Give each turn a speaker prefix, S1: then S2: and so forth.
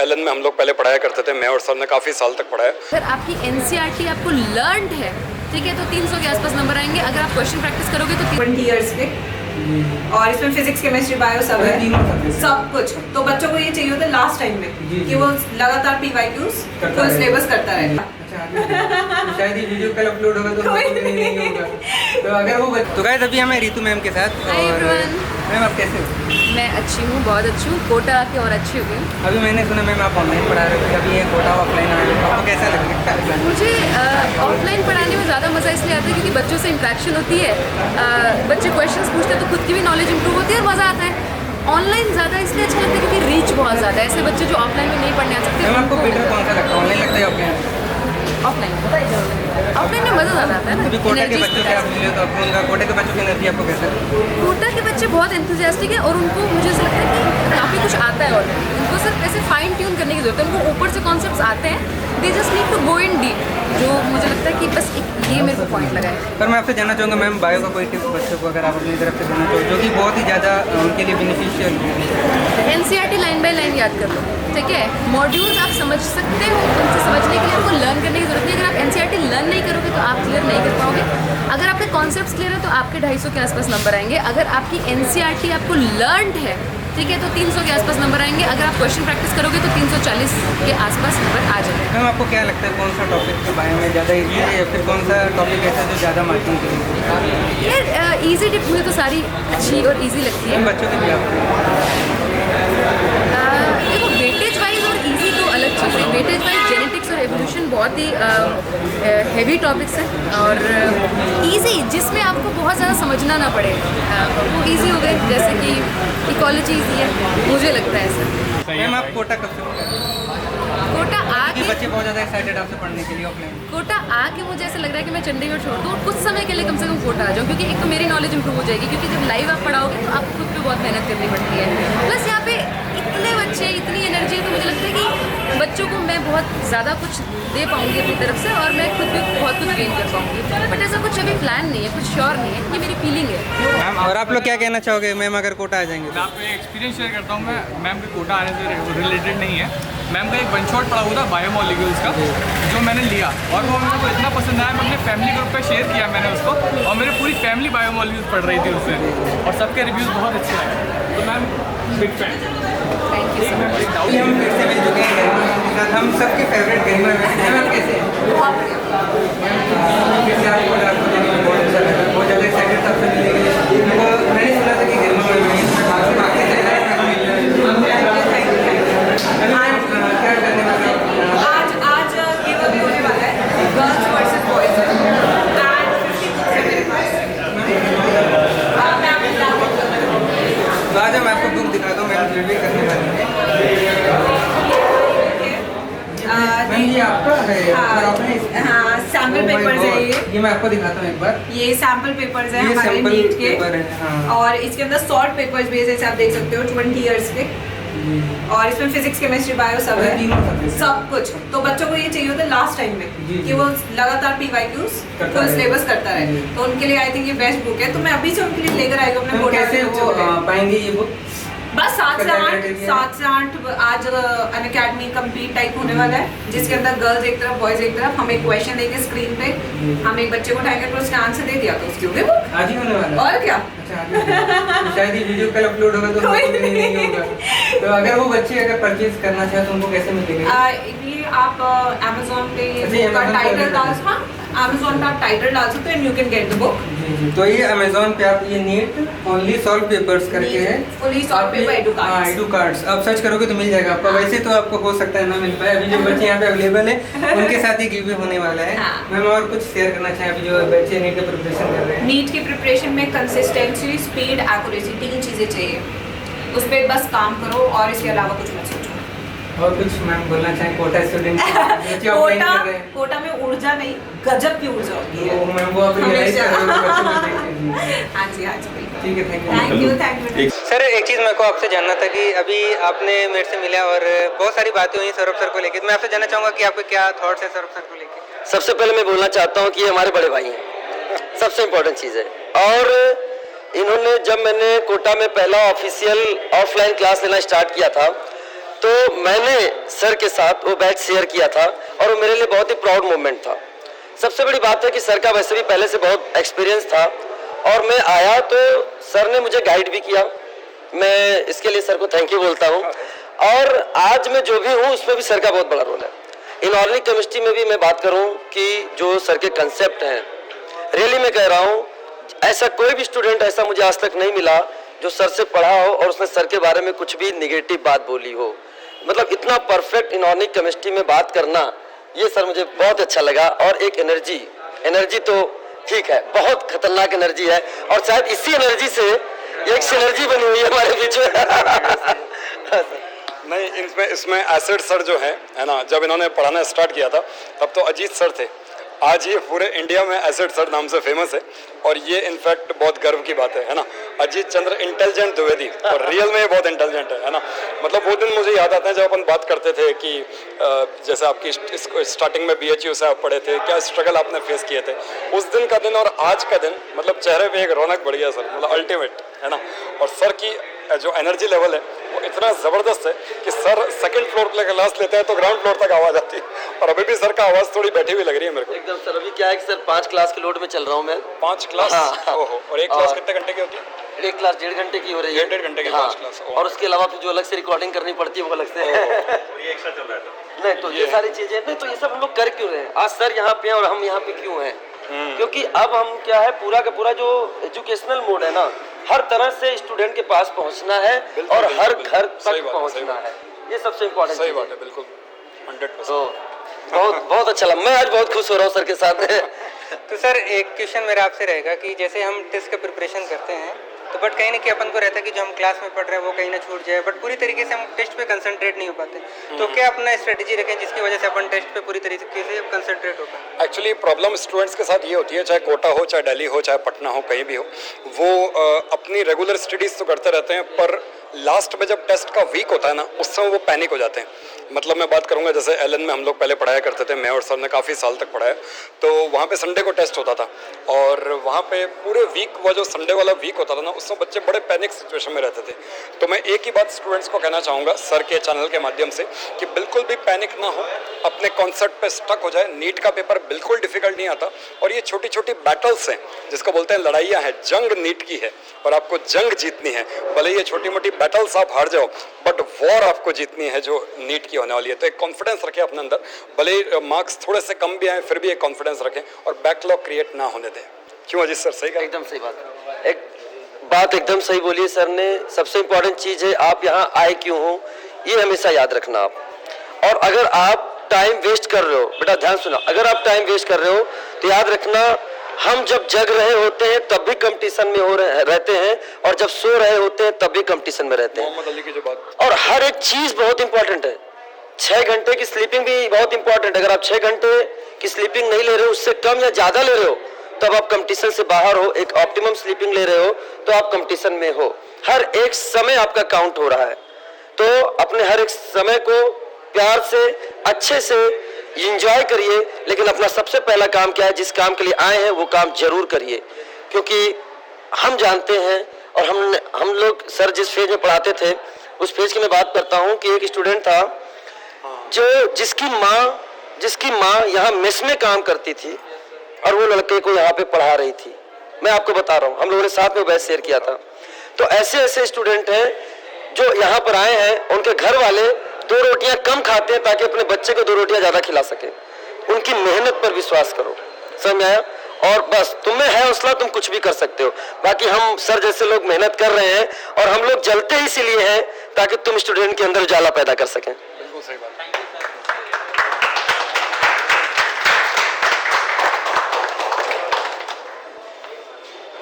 S1: Elon में हम लोग पहले पढ़ाया करते थे, मैं और सर ने काफ़ी साल तक पढ़ाया।
S2: अगर आपकी एनसीईआरटी आपको लर्नड है, ठीक है, तो 300 के आसपास नंबर आएंगे। अगर आप क्वेश्चन प्रैक्टिस करोगे तो
S3: 20 ईयर्स के, और इसमें फिजिक्स केमिस्ट्री बायो सब है, सब कुछ। तो बच्चों को ये चाहिए होता है लास्ट टाइम में कि वो लगातार पीवाईक्यूज फुल सिलेबस करता रहे।
S4: शायद ये वीडियो कल अपलोड होगा तो नहीं होगा। तो अगर वो तो गाइस अभी हमें रितु मैम के साथ। और मैम आप कैसे हो?
S2: मैं अच्छी हूँ, बहुत अच्छी हूँ। कोटा आके और अच्छी हो गई।
S4: अभी मैंने सुना मैम आप ऑनलाइन पढ़ा रहे थे, अभी ये कोटा ऑफलाइन आ रहे हो, आपको कैसा लगता है?
S2: मुझे ऑफलाइन पढ़ाने में ज़्यादा मज़ा इसलिए आता है क्योंकि बच्चों से इंटरेक्शन होती है, बच्चे क्वेश्चंस पूछते हैं तो खुद की भी नॉलेज इंप्रूव होती है और मज़ा आता है। ऑनलाइन ज़्यादा इसलिए अच्छा लगता है क्योंकि रीच बहुत ज़्यादा है। ऐसे बच्चे जो ऑफलाइन में नहीं पढ़ने आ सकते।
S4: मैम आपको बेटर कौन सा लगता है, ऑनलाइन लगता है ऑफलाइन?
S2: ऑफलाइन में मज़ा ज़्यादा आता है ना।
S4: अभी कोटा के बच्चों से आप मिले तो आपको उनका कोटा के बच्चों की एनर्जी आपको कैसा है?
S2: कोटा के बच्चे बहुत एंथुसियास्टिक है और उनको मुझे ऐसा लगता है कि काफ़ी कुछ आता है ऑलरेडी। उनको सिर्फ ऐसे फाइन ट्यून करने की जरूरत है। उनको ऊपर से कॉन्सेप्ट्स आते हैं, they just need to go in deep, जो मुझे लगता है कि बस ये मेरे को पॉइंट लगा है।
S4: पर मैं आपसे जानना चाहूँगा मैम, बायो का कोई टिप्स बच्चों को अगर आप अपनी तरफ से देना चाहो जो कि बहुत ही ज़्यादा उनके लिए बेनिफिशियल हो?
S2: एनसीईआरटी लाइन बाय लाइन याद कर लो, ठीक है। मॉड्यूल्स आप समझ सकते हो, उनसे समझने के लिए आपको लर्न करने की जरूरत नहीं है। अगर आप एनसीईआरटी लर्न नहीं करोगे तो आप क्लियर नहीं कर पाओगे। अगर आपके कॉन्सेप्ट्स क्लियर है तो आपके 250 के आसपास नंबर आएंगे। अगर आपकी एनसीईआरटी आपको लर्नड है, ठीक है, तो 300 के आसपास नंबर आएंगे। अगर आप क्वेश्चन प्रैक्टिस करोगे तो 340 के आसपास नंबर आ जाएंगे।
S4: मैम आपको क्या लगता है कौन सा टॉपिक के बारे में ज़्यादा ईजी है या फिर कौन सा टॉपिक ऐसा जो ज़्यादा मार्किंग करेंगे?
S2: यार ईजी टिप्स मुझे तो सारी अच्छी और ईजी लगती है।
S4: बच्चों के लिए
S2: देखो, वेटेज वाइज और इजी तो अलग चीज़ है। वेटेज वाइज जेनेटिक्स और एवोल्यूशन बहुत ही हैवी टॉपिक्स हैं और इजी, जिसमें आपको बहुत ज़्यादा समझना ना पड़े, वो इजी हो गए। जैसे कि इकोलॉजी इजी है, मुझे लगता है ऐसा।
S4: मैम आप कोटा कब से?
S2: कोटा आके
S4: बच्चे बहुत ज़्यादा एक्साइटेड आपसे पढ़ने के लिए ऑफलाइन।
S2: कोटा आके मुझे ऐसा लग रहा है कि मैं चंडीगढ़ छोड़ दूँ और कुछ समय के लिए कम से कम कोटा आ जाऊँ, क्योंकि एक तो मेरी नॉलेज इंप्रूव हो जाएगी, क्योंकि जब लाइव आप पढ़ाओगे तो आपको खुद पे बहुत मेहनत करनी पड़ती है। प्लस यहाँ पे इतने बच्चे, इतनी एनर्जी है, तो मुझे लगता है कि बच्चों को मैं बहुत ज़्यादा कुछ दे पाऊँगी अपनी तरफ से और मैं खुद भी बहुत कुछ गेन कर पाऊँगी। बट ऐसा कुछ अभी प्लान नहीं है, कुछ श्योर नहीं है, ये मेरी फीलिंग है।
S4: मैम और आप लोग क्या कहना चाहोगे मैम अगर कोटा आ जाएंगे?
S5: मैं आपको एक्सपीरियंस शेयर करता हूँ। मैं मैम के कोटा आने से रिलेटेड नहीं है। मैम का एक वन शॉट पढ़ा हुआ था बायोमोलिक्यूल्स का, जो मैंने लिया और वो मेरे को इतना पसंद आया, मैं अपने फैमिली ग्रुप पे शेयर किया मैंने उसको, और मेरी पूरी फैमिली बायोमोलिक्यूल्स पढ़ रही थी उससे, और सबके रिव्यूज़ बहुत अच्छे आए। तो ma'am big fan.
S2: Thank you so much.
S4: हम फिर से मिल चुके हैं गरिमा के साथ, हम सबके फेवरेट गरिमा मैम कैसे हैं? फिर से आपको बहुत अच्छा लगा, बहुत ज़्यादा एक्साइटेड था आपसे मिलने के लिए। मैंने सुना था कि गरिमा मैम क्या करने वाला
S3: आज ये वो भी होने वाला है, गर्ल्स वर्सेस बॉयज है।
S4: तो आज मैं आपको बुक दिखाता हूँ, मैम रिव्यू करने वाली है। मैम ये आपका है?
S3: हाँ, सैम्पल पेपर्स है
S4: ये मैं आपको दिखाता हूँ एक बार।
S3: ये सैम्पल पेपर्स हैं
S4: ये
S3: हमारे
S4: sample
S3: नीट के
S4: paper है, हाँ।
S3: और इसके अंदर सॉर्ट पेपर्स भी है, जैसे आप देख सकते हो 20 ईयर्स के, और इसमें फिजिक्स केमिस्ट्री बायो सब है, सब कुछ। तो बच्चों को ये चाहिए होता है लास्ट टाइम में कि वो लगातार पीवाईक्यूज फुल सिलेबस करता रहे। तो उनके लिए आई थिंक ये बेस्ट बुक है। तो मैं अभी से उनके लिए लेकर आएगा अपने कोटा
S4: कैसे वो पाएंगे ये बुक?
S3: बस 7 से 8 आज अनअकैडमी कंप्लीट टाइप होने वाला है, जिसके अंदर गर्ल्स एक तरफ बॉयज एक तरफ। हम एक क्वेश्चन देंगे स्क्रीन पे, हम एक बच्चे को उठाएंगे तो उसने आंसर दे दिया तो उसकी होगी बुक।
S4: आज ही होने वाला है?
S3: और क्या।
S4: अच्छा, शायद ये वीडियो कल अपलोड होगा तो नहीं होगा। तो अगर वो बच्चे अगर परचेज करना चाहे तो उनको कैसे मिलेगा?
S3: ये आप अमेज़न पे टाइटल डाल, हाँ अमेज़न पे आप टाइटल डाल सकते हो, you can get the book.
S4: तो ये अमेज़न पे आप ये नीट ओनली सॉल्व पेपर्स करके है,
S3: fully solve paper
S4: edu cards आप सर्च करोगे तो मिल जाएगा आपको। वैसे तो आपको हो सकता है ना मिल पाए, अभी जो बच्चे यहाँ पे अवेलेबल है उनके साथ ही गिव होने वाला है। मैम और कुछ शेयर करना चाहें अभी जो बच्चे नीट की प्रिपरेशन कर रहे हैं?
S3: नीट की प्रिपरेशन में कंसिस्टेंसी, स्पीड, एक्यूरेसी, 3 चीज़ें चाहिए। उस पर बस काम करो और इसके अलावा कुछ मत सोचो।
S4: और कुछ मैम बोलना चाहें कोटा स्टूडेंट?
S3: कोटा में ऊर्जा नहीं, गजब की ऊर्जा होती है।
S4: मैम वो आप रियलाइज कर रहे हो।
S3: हाँ जी, हाँ जी,
S4: ठीक है, थैंक यू। सर एक चीज़ मेरे को आपसे जानना था कि अभी आपने मेरे से मिला और बहुत सारी बातें हुई सौरभ सर को लेकर। मैं आपसे जानना चाहूँगा कि आपके क्या थॉट्स है सौरभ सर को लेकर?
S6: सबसे पहले मैं बोलना चाहता हूँ कि ये हमारे बड़े भाई हैं, सबसे इम्पोर्टेंट चीज़ है। और इन्होंने जब मैंने कोटा में पहला ऑफिशियल ऑफलाइन क्लास लेना स्टार्ट किया था तो मैंने सर के साथ वो बैच शेयर किया था और वो मेरे लिए बहुत ही प्राउड मोमेंट था। सबसे बड़ी बात है कि सर का वैसे भी पहले से बहुत एक्सपीरियंस था और मैं आया तो सर ने मुझे गाइड भी किया। मैं इसके लिए सर को थैंक यू बोलता हूँ। और आज मैं जो भी हूँ उसमें भी सर का बहुत बड़ा रोल है। इनऑर्गेनिक केमिस्ट्री में भी मैं बात करूँ कि जो सर के कंसेप्ट हैं, रियली मैं कह रहा हूँ ऐसा कोई भी स्टूडेंट ऐसा मुझे आज तक नहीं मिला जो सर से पढ़ा हो और उसने सर के बारे में कुछ भी निगेटिव बात बोली हो। मतलब इतना परफेक्ट इनऑर्गेनिक केमिस्ट्री में बात करना, ये सर मुझे बहुत अच्छा लगा। और एक एनर्जी तो ठीक है, बहुत खतरनाक एनर्जी है और शायद इसी एनर्जी से एक सिनर्जी बनी हुई है हमारे बीच में।
S1: नहीं, इसमें एसिड सर जो है ना, जब इन्होंने पढ़ाना स्टार्ट किया था तब तो अजीत सर थे। आज ये पूरे इंडिया में एसिड सर नाम से फेमस है और ये इनफैक्ट बहुत गर्व की बात है ना। अजीत चंद्र इंटेलिजेंट द्विवेदी, और रियल में ये बहुत इंटेलिजेंट है ना। मतलब वो दिन मुझे याद आता है जब अपन बात करते थे कि जैसे आपकी स्टार्टिंग में BHU से आप पढ़े थे, क्या स्ट्रगल आपने फेस किए थे। उस दिन का दिन और आज का दिन, मतलब चेहरे पे एक रौनक बढ़ गया सर, मतलब अल्टीमेट है ना। और सर की जो एनर्जी लेवल है वो इतना ज़बरदस्त है कि सर सेकंड फ्लोर पे क्लास लेते हैं तो ग्राउंड फ्लोर तक आवाज़ आती है। और अभी भी सर का आवाज़ थोड़ी बैठी हुई लग रही है मेरे को
S6: एकदम। सर अभी क्या है कि सर 5 क्लास के लोड में चल रहा हूँ मैं।
S1: 5 क्लास?
S6: हाँ।
S1: ओहो। और एक क्लास कितने घंटे की होती है?
S6: एक क्लास 1.5 घंटे की हो रही है।
S1: 1.5 घंटे की
S6: हाँ।
S1: 5 क्लास।
S6: और उसके अलावा फिर जो अलग से रिकॉर्डिंग करनी पड़ती है वो अलग से
S1: एक्स्ट्रा चल रहा है।
S6: नहीं तो ये सारी चीजें नहीं तो ये सब हम लोग कर क्यों रहे हैं? आज सर यहाँ पे हैं और हम यहाँ पे क्यों हैं? क्योंकि अब हम क्या है, पूरा का पूरा जो एजुकेशनल मोड है ना, हर तरह से स्टूडेंट के पास पहुँचना है और हर घर तक पहुँचना है। ये सबसे इम्पोर्टेंट
S1: सही बात है, बिल्कुल 100%।
S6: तो बहुत अच्छा लगा। मैं आज बहुत खुश हो रहा हूँ सर के साथ।
S4: तो सर एक क्वेश्चन मेरा आपसे रहेगा कि जैसे हम टेस्ट का प्रिपरेशन करते हैं तो बट कहीं ना कहीं अपन को रहता है कि जो हम क्लास में पढ़ रहे हैं वो कहीं ना छूट जाए, बट पूरी तरीके से हम टेस्ट पे कंसंट्रेट नहीं हो पाते। तो क्या अपना स्ट्रेटजी रखें जिसकी वजह से अपन टेस्ट पे पूरी तरीके से कंसंट्रेट हो पाए?
S1: एक्चुअली प्रॉब्लम स्टूडेंट्स के साथ ये होती है, चाहे कोटा हो, चाहे दिल्ली हो, चाहे पटना हो, कहीं भी हो, वो अपनी रेगुलर स्टडीज़ तो करते रहते हैं पर लास्ट में जब टेस्ट का वीक होता है ना, उस समय वो पैनिक हो जाते हैं। मतलब मैं बात करूंगा जैसे LN में हम लोग पहले पढ़ाया करते थे, मैं और सर ने काफ़ी साल तक पढ़ाया, तो वहाँ पे संडे को टेस्ट होता था और वहाँ पे पूरे वीक वो जो संडे वाला वीक होता था ना, उसमें बच्चे बड़े पैनिक सिचुएशन में रहते थे। तो मैं एक ही बात स्टूडेंट्स को कहना चाहूँगा सर के चैनल के माध्यम से कि बिल्कुल भी पैनिक ना हो, अपने कॉन्सेप्ट पे स्टक हो जाए। नीट का पेपर बिल्कुल डिफिकल्ट नहीं आता और ये छोटी छोटी बैटल्स हैं जिसको बोलते हैं लड़ाइयाँ हैं। जंग नीट की है और आपको जंग जीतनी है। भले ये छोटी मोटी बैटल्स आप हार जाओ बट वॉर आपको जीतनी है जो नीट की होने वाली है। तो एक कॉन्फिडेंस रखें अपने अंदर, भले मार्क्स थोड़े से कम भी आए फिर भी एक कॉन्फिडेंस रखें और बैकलॉग क्रिएट ना होने दें। क्यों अजीत सर? सही कहा?
S6: एकदम सही बात। एक बात एकदम सही बोली सर ने। सबसे इम्पोर्टेंट चीज़ है आप यहाँ आए क्यों हो, ये हमेशा याद रखना आप। और अगर आप टाइम वेस्ट कर रहे हो, बेटा ध्यान सुना, अगर आप टाइम वेस्ट कर रहे हो तो याद रखना हम जब जग रहे होते हैं तब भी कंपटीशन में रहते हैं और जब सो रहे होते हैं तब भी कंपटीशन में रहते हैं।
S1: मोहम्मद अली की जो बात,
S6: और हर एक चीज़ बहुत इंपॉर्टेंट है। 6 घंटे की स्लीपिंग भी बहुत इंपॉर्टेंट है। अगर आप 6 घंटे की स्लीपिंग नहीं ले रहे हो, उससे कम या ज़्यादा ले रहे हो, तब आप कंपटीशन से बाहर हो। एक ऑप्टिमम स्लीपिंग ले रहे हो तो आप कंपटीशन में हो। हर एक समय आपका काउंट हो रहा है, तो अपने हर एक समय को प्यार से अच्छे से एंजॉय करिए। लेकिन अपना सबसे पहला काम क्या है, जिस काम के लिए आए हैं वो काम जरूर करिए। क्योंकि हम जानते हैं और हम लोग सर जिस फेज में पढ़ाते थे उस फेज की मैं बात करता हूँ कि एक स्टूडेंट था जो जिसकी माँ यहाँ मेस में काम करती थी और वो लड़के को यहाँ पे पढ़ा रही थी। मैं आपको बता रहा हूँ, हम लोगों ने साथ में बैच शेयर किया था। तो ऐसे स्टूडेंट हैं जो यहाँ पर आए हैं, उनके घर वाले 2 रोटियां कम खाते हैं ताकि अपने बच्चे को 2 रोटियां ज़्यादा खिला सके। उनकी मेहनत पर विश्वास करो, समझ आया? और बस तुम्हें है हौसला, तुम कुछ भी कर सकते हो। बाकी हम सर जैसे लोग मेहनत कर रहे हैं और हम लोग जलते इसीलिए हैं ताकि तुम स्टूडेंट के अंदर उजाला पैदा कर सकें।
S1: बिल्कुल सही बात।